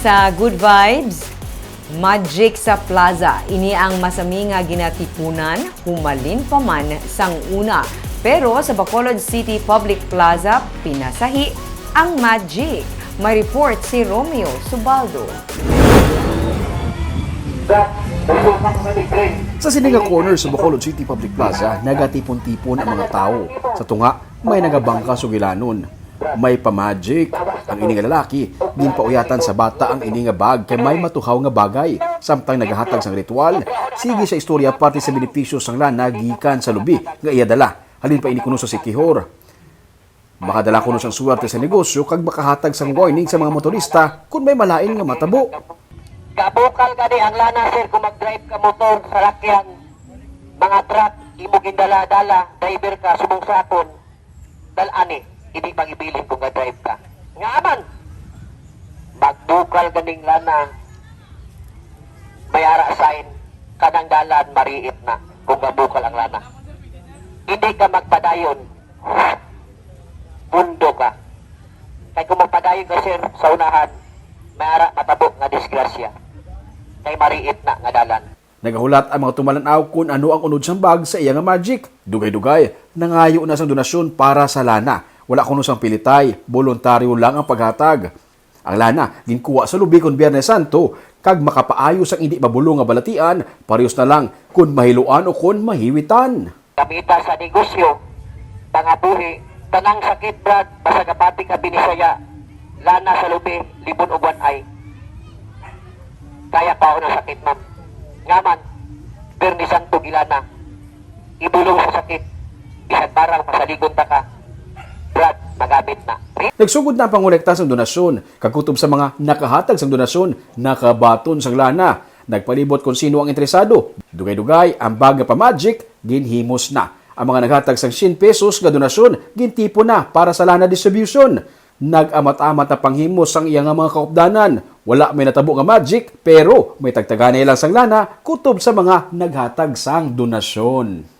Sa Good Vibes, Magic sa Plaza. Ini ang masami nga ginatipunan, humalin pa man sang una. Pero sa Bacolod City Public Plaza, pinasahi ang Magic. May report si Romeo Subaldo. Sa Siniga Corner sa Bacolod City Public Plaza, nagatipon-tipon ang mga tao. Sa tunga, may nagabangka sugilanon. May pa-magic. Ang ini nga lalaki, din pauyatan sa bata ang ini nga bag kay may matuhaw nga bagay. Samtang nagahatag sang ritual, sige sa istorya parte sa benepisyo sang lana gikan sa lubi nga iya dala. Halin pa ini kuno sa Sikihor. Makadala kuno sang suwerte sa negosyo kag makahatag sang warning sa mga motorista kung may malain nga matabo. Kabukal gani ang lana sir kung mag-drive ka motor sa lakyan, mga truck, imo gindala-dala, driver ka, subong sakon, dalani, hindi pang ibilin kung ga-drive ka. Nga aman, magbukal ganing lana, may ara sign, kanang dalan, mariit na, kung gabukal ang lana. Hindi ka magpadayon, mundo ka. Kaya kung magpadayon ka sir, sa unahan, may ara matabok nga disgrasya. Kay mariit na nga dalan. Nagahulat ang mga tumalanaw kung ano ang unod sang bag sa iya nga magic. Dugay-dugay, nangayo na sang donasyon para sa lana. Wala kuno sang pilitay, voluntaryo lang ang paghatag. Ang lana, ginkuha sa lubi kon Biyernes Santo, kag makapaayo sang hindi mabulong nga balatian, parehas na lang kung mahiluan o kung mahiwitan. Kamita sa negosyo, pangabuhi, tanang sakit brad, basta kapati ka binisaya, lana sa lubi, libon o buwan ay. Kaya pa ako ng sakit, ma'am. Ngaman, Biyernes Santo gilana, ibulong sa sakit, bisag barang masaligon ta ka, brad, magamit na. Nagsugod na ang pangolekta sang donasyon, kagutob sa mga nakahatag sang donasyon, nakabaton sang lana. Nagpalibot kung sino ang interesado. Dugay-dugay, ang bag nga pa-magic, ginhimos na. Ang mga naghatag sang 100 pesos nga donasyon, gintipo na para sa lana distribution. Nag-amat-amat na panghimos ang iyang mga kaupdanan. Wala may natabo nga magic, pero may tagtaganay lang sang lana kutob sa mga naghatag sang donasyon.